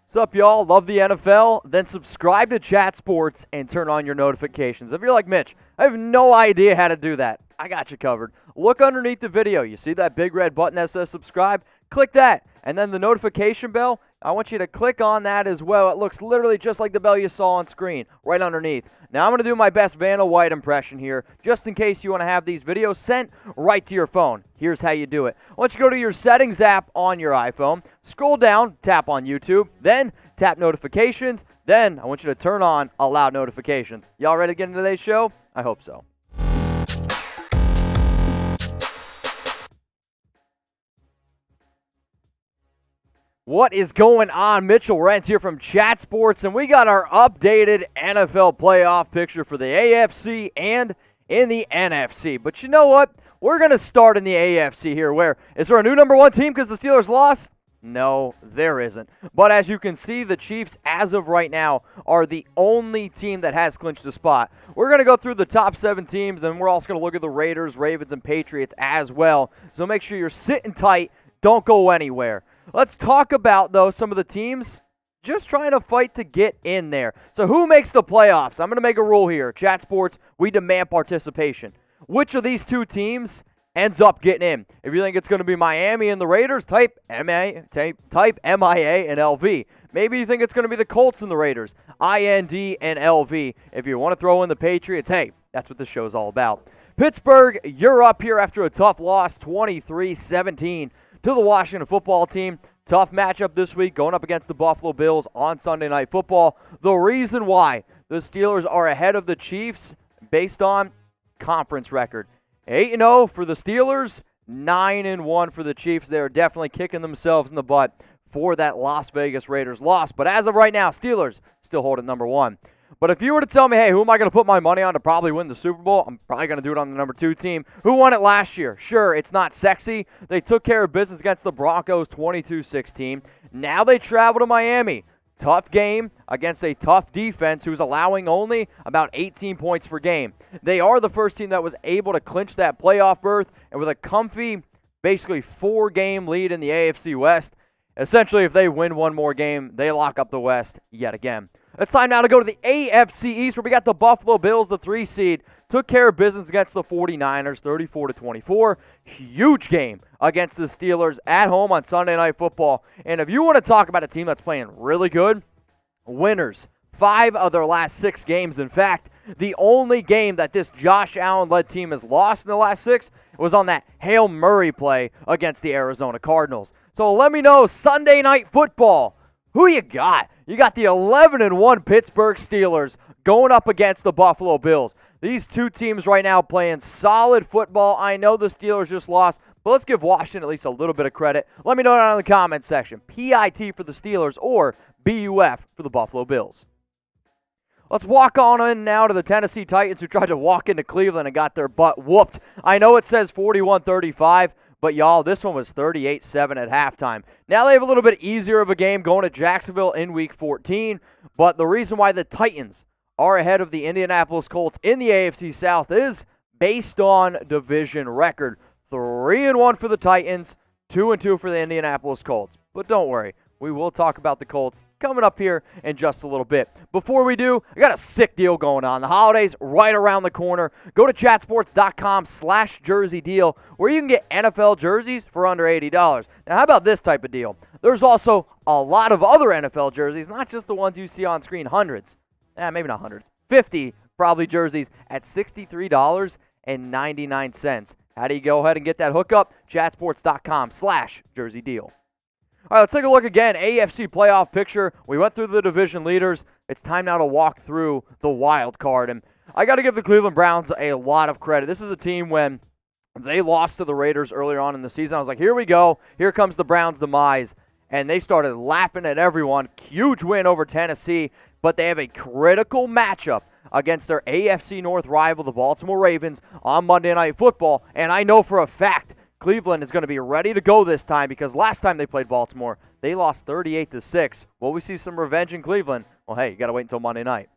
What's up, y'all? Love the NFL? Then subscribe to Chat Sports and turn on your notifications. If you're like Mitch, I have no idea how to do that. I got you covered. Look underneath the video. You see that big red button that says subscribe? Click that. And then the notification bell, I want you to click on that as well. It looks literally just like the bell you saw on screen, right underneath. Now I'm going to do my best Vanna White impression here, just in case you want to have these videos sent right to your phone. Here's how you do it. I want you to go to your settings app on your iPhone, scroll down, tap on YouTube, then tap notifications, then I want you to turn on allow notifications. Y'all ready to get into today's show? I hope so. What is going on? Mitchell Renz here from Chat Sports, and we got our updated NFL playoff picture for the AFC and in the NFC. But you know what? We're going to start in the AFC here. Where is there a new number one team because the Steelers lost? No, there isn't. But as you can see, the Chiefs, as of right now, are the only team that has clinched a spot. We're going to go through the top 7 teams, and we're also going to look at the Raiders, Ravens, and Patriots as well. So make sure you're sitting tight. Don't go anywhere. Let's talk about, though, some of the teams just trying to fight to get in there. So who makes the playoffs? I'm going to make a rule here. Chat Sports, we demand participation. Which of these two teams ends up getting in? If you think it's going to be Miami and the Raiders, type MIA and LV. Maybe you think it's going to be the Colts and the Raiders, IND and LV. If you want to throw in the Patriots, hey, that's what this show is all about. Pittsburgh, you're up here after a tough loss, 23-17. to the Washington football team. Tough matchup this week going up against the Buffalo Bills on Sunday Night Football. The reason why the Steelers are ahead of the Chiefs based on conference record. 8-0 for the Steelers, 9-1 for the Chiefs. They're definitely kicking themselves in the butt for that Las Vegas Raiders loss. But as of right now, Steelers still hold at number 1. But if you were to tell me, hey, who am I going to put my money on to probably win the Super Bowl? I'm probably going to do it on the number 2 team. Who won it last year? Sure, it's not sexy. They took care of business against the Broncos 22-16. Now they travel to Miami. Tough game against a tough defense who's allowing only about 18 points per game. They are the first team that was able to clinch that playoff berth, and with a comfy, basically 4-game lead in the AFC West, essentially if they win one more game, they lock up the West yet again. It's time now to go to the AFC East, where we got the Buffalo Bills, the 3 seed, took care of business against the 49ers, 34-24. Huge game against the Steelers at home on Sunday Night Football. And if you want to talk about a team that's playing really good, winners. 5 of their last 6 games. In fact, the only game that this Josh Allen-led team has lost in the last 6 was on that Hail Murray play against the Arizona Cardinals. So let me know, Sunday Night Football, who you got? You got the 11-1 Pittsburgh Steelers going up against the Buffalo Bills. These two teams right now playing solid football. I know the Steelers just lost, but let's give Washington at least a little bit of credit. Let me know down in the comments section. PIT for the Steelers or BUF for the Buffalo Bills. Let's walk on in now to the Tennessee Titans, who tried to walk into Cleveland and got their butt whooped. I know it says 41-35. But, y'all, this one was 38-7 at halftime. Now they have a little bit easier of a game going to Jacksonville in Week 14. But the reason why the Titans are ahead of the Indianapolis Colts in the AFC South is based on division record. 3-1 for the Titans, 2-2 for the Indianapolis Colts. But don't worry, we will talk about the Colts coming up here in just a little bit. Before we do, I got a sick deal going on. The holidays right around the corner. Go to chatsports.com/jersey deal where you can get NFL jerseys for under $80. Now, how about this type of deal? There's also a lot of other NFL jerseys, not just the ones you see on screen, hundreds. Maybe not hundreds. 50 probably jerseys at $63.99. How do you go ahead and get that hookup? chatsports.com/jersey deal. All right, let's take a look again. AFC Playoff Picture. We went through the division leaders. It's time now to walk through the wild card. And I got to give the Cleveland Browns a lot of credit. This is a team when they lost to the Raiders earlier on in the season. I was like, here we go. Here comes the Browns' demise. And they started laughing at everyone. Huge win over Tennessee. But they have a critical matchup against their AFC North rival, the Baltimore Ravens, on Monday Night Football. And I know for a fact Cleveland is going to be ready to go this time, because last time they played Baltimore, they lost 38-6. Will we see some revenge in Cleveland? Well, hey, you got to wait until Monday night.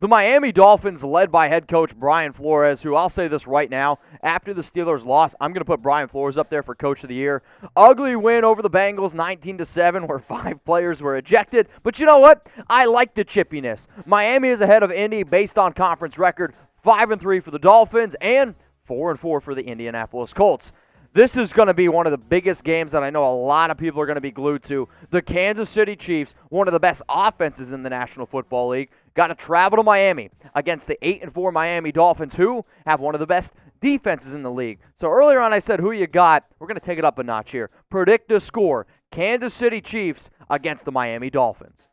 The Miami Dolphins, led by head coach Brian Flores, who I'll say this right now, after the Steelers loss, I'm going to put Brian Flores up there for Coach of the Year. Ugly win over the Bengals, 19-7, where 5 players were ejected. But you know what? I like the chippiness. Miami is ahead of Indy based on conference record, 5-3 for the Dolphins and 4-4 for the Indianapolis Colts. This is going to be one of the biggest games that I know a lot of people are going to be glued to. The Kansas City Chiefs, one of the best offenses in the National Football League, got to travel to Miami against the 8-4 Miami Dolphins, who have one of the best defenses in the league. So earlier on I said who you got. We're going to take it up a notch here. Predict the score. Kansas City Chiefs against the Miami Dolphins.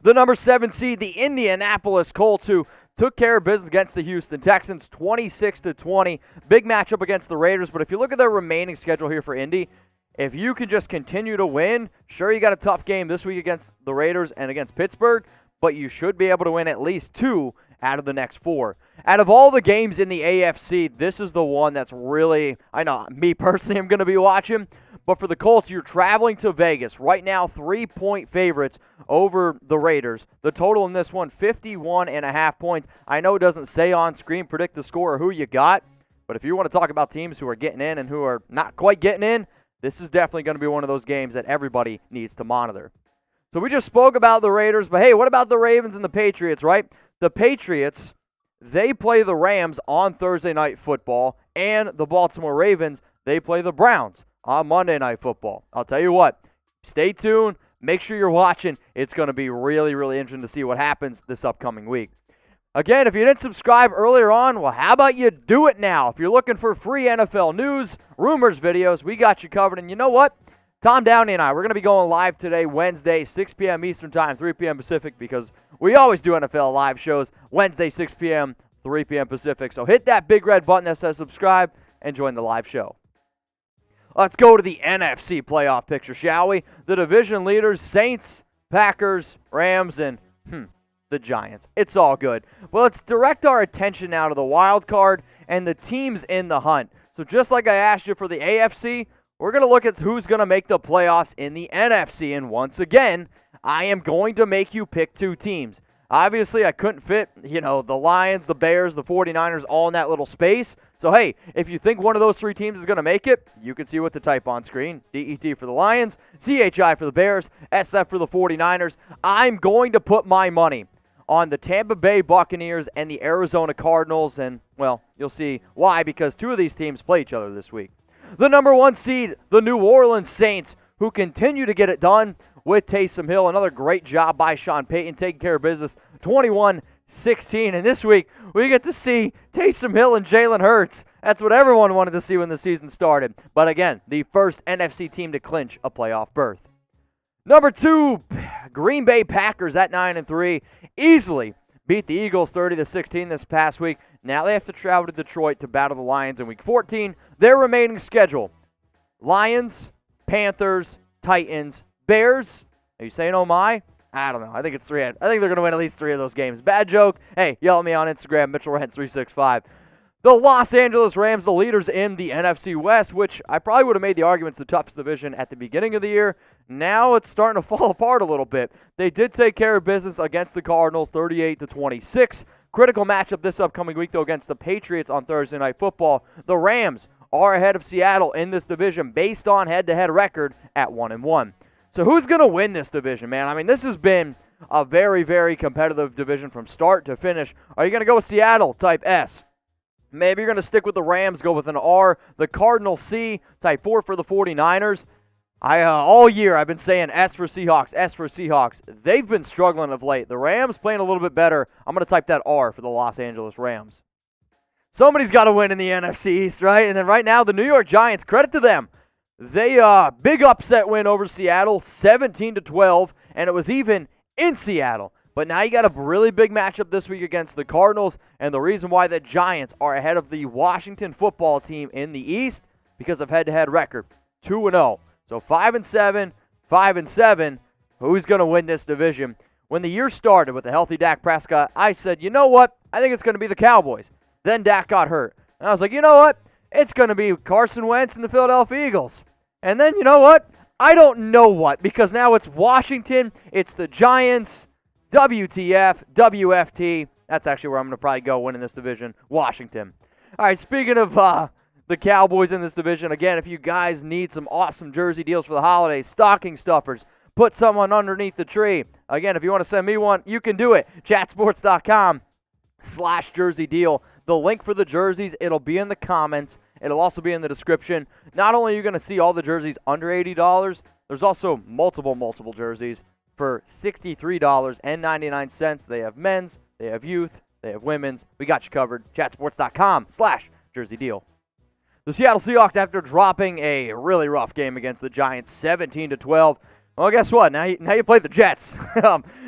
The number 7 seed, the Indianapolis Colts, who took care of business against the Houston Texans, 26-20. Big matchup against the Raiders, but if you look at their remaining schedule here for Indy, if you can just continue to win, sure, you got a tough game this week against the Raiders and against Pittsburgh, but you should be able to win at least 2 out of the next 4. Out of all the games in the AFC, this is the one that's really, I know, me personally, I'm going to be watching. But for the Colts, you're traveling to Vegas. Right now, 3-point favorites over the Raiders. The total in this one, 51.5 points. I know it doesn't say on screen, predict the score or who you got. But if you want to talk about teams who are getting in and who are not quite getting in, this is definitely going to be one of those games that everybody needs to monitor. So we just spoke about the Raiders, but hey, what about the Ravens and the Patriots, right? The Patriots, they play the Rams on Thursday Night Football, and the Baltimore Ravens, they play the Browns on Monday Night Football. I'll tell you what, stay tuned. Make sure you're watching. It's going to be really, really interesting to see what happens this upcoming week. Again, if you didn't subscribe earlier on, well, how about you do it now? If you're looking for free NFL news, rumors, videos, we got you covered. And you know what? Tom Downey and I, we're going to be going live today, Wednesday, 6 p.m. Eastern Time, 3 p.m. Pacific, because we always do NFL live shows, Wednesday, 6 p.m., 3 p.m. Pacific. So hit that big red button that says subscribe and join the live show. Let's go to the NFC playoff picture, shall we? The division leaders, Saints, Packers, Rams, and the Giants. It's all good. Well, let's direct our attention now to the wild card and the teams in the hunt. So just like I asked you for the AFC, we're going to look at who's going to make the playoffs in the NFC. And once again, I am going to make you pick 2 teams. Obviously, I couldn't fit, the Lions, the Bears, the 49ers all in that little space. So, hey, if you think one of those 3 teams is going to make it, you can see what to type on screen. DET for the Lions, CHI for the Bears, SF for the 49ers. I'm going to put my money on the Tampa Bay Buccaneers and the Arizona Cardinals. And, well, you'll see why, because 2 of these teams play each other this week. The number 1 seed, the New Orleans Saints, who continue to get it done with Taysom Hill. Another great job by Sean Payton taking care of business, 21-16. And this week, we get to see Taysom Hill and Jalen Hurts. That's what everyone wanted to see when the season started. But again, the first NFC team to clinch a playoff berth. Number 2, Green Bay Packers at 9-3, easily beat the Eagles 30-16 this past week. Now they have to travel to Detroit to battle the Lions in Week 14. Their remaining schedule, Lions, Panthers, Titans, Bears. Are you saying oh my? I don't know. I think it's 3. I think they're going to win at least 3 of those games. Bad joke. Hey, yell at me on Instagram, Mitchell Renz 365. The Los Angeles Rams, the leaders in the NFC West, which I probably would have made the argument's the toughest division at the beginning of the year. Now it's starting to fall apart a little bit. They did take care of business against the Cardinals, 38-26. Critical matchup this upcoming week, though, against the Patriots on Thursday Night Football. The Rams are ahead of Seattle in this division based on head-to-head record at 1-1. So who's going to win this division, man? I mean, this has been a very, very competitive division from start to finish. Are you going to go with Seattle, type S? Maybe you're going to stick with the Rams, go with an R. The Cardinals, C, type 4 for the 49ers. All year I've been saying S for Seahawks, S for Seahawks. They've been struggling of late. The Rams playing a little bit better. I'm going to type that R for the Los Angeles Rams. Somebody's got to win in the NFC East, right? And then right now, the New York Giants, credit to them. They big upset win over Seattle, 17-12, and it was even in Seattle. But now you got a really big matchup this week against the Cardinals, and the reason why the Giants are ahead of the Washington football team in the East because of head-to-head record, 2-0. So 5-7, 5-7. Who's going to win this division? When the year started with a healthy Dak Prescott, I said, you know what? I think it's going to be the Cowboys. Then Dak got hurt. And I was like, you know what? It's going to be Carson Wentz and the Philadelphia Eagles. And then, you know what? I don't know what, because now it's Washington, it's the Giants. WTF, WFT. That's actually where I'm going to probably go winning this division. Washington. All right, speaking of the Cowboys in this division, again, if you guys need some awesome jersey deals for the holidays, stocking stuffers, put someone underneath the tree. Again, if you want to send me one, you can do it. chatsports.com/jersey deal. The link for the jerseys, it'll be in the comments. It'll also be in the description. Not only are you going to see all the jerseys under $80, there's also multiple jerseys for $63.99. They have men's, they have youth, they have women's. We got you covered. chatsports.com/jersey deal. The Seattle Seahawks, after dropping a really rough game against the Giants, 17-12. Well, guess what? Now you play the Jets,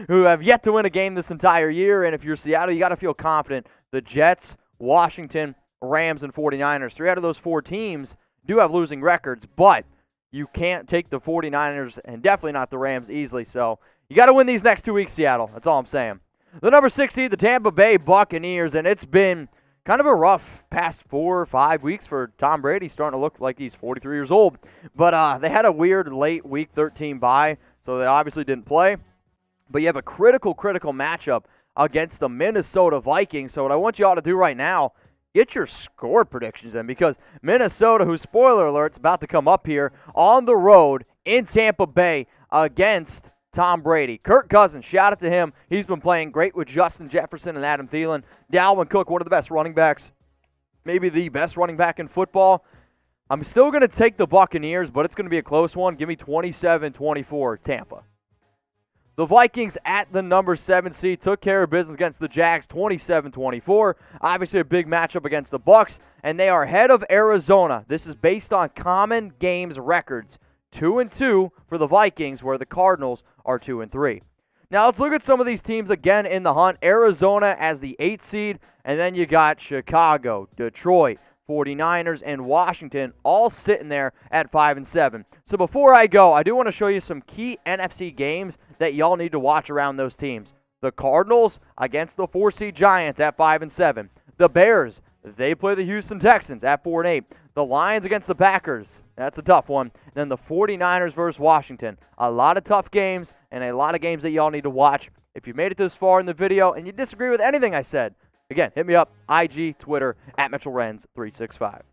who have yet to win a game this entire year. And if you're Seattle, you got to feel confident. The Jets, Washington, Rams, and 49ers, 3 out of those 4 teams do have losing records, but you can't take the 49ers and definitely not the Rams easily. So you got to win these next 2 weeks, Seattle. That's all I'm saying. The number 6 seed, the Tampa Bay Buccaneers, and it's been kind of a rough past 4 or 5 weeks for Tom Brady, starting to look like he's 43 years old. But they had a weird late Week 13 bye, so they obviously didn't play. But you have a critical matchup against the Minnesota Vikings. So what I want you all to do right now, get your score predictions in, because Minnesota, who, spoiler alert, is about to come up here on the road in Tampa Bay against Tom Brady. Kirk Cousins, shout out to him. He's been playing great with Justin Jefferson and Adam Thielen. Dalvin Cook, one of the best running backs, maybe the best running back in football. I'm still going to take the Buccaneers, but it's going to be a close one. Give me 27-24 Tampa. The Vikings at the number 7 seed took care of business against the Jags, 27-24. Obviously a big matchup against the Bucs, and they are ahead of Arizona. This is based on common games records. 2-2 for the Vikings, where the Cardinals are 2-3. Now let's look at some of these teams again in the hunt. Arizona as the 8th seed, and then you got Chicago, Detroit, 49ers, and Washington all sitting there at 5-7. So before I go, I do want to show you some key NFC games that y'all need to watch around those teams. The Cardinals against the 4-seed Giants at 5-7. The Bears, they play the Houston Texans at 4-8. The Lions against the Packers, that's a tough one. And then the 49ers versus Washington. A lot of tough games and a lot of games that y'all need to watch. If you made it this far in the video and you disagree with anything I said, again, hit me up, IG, Twitter, @MitchellRenz365.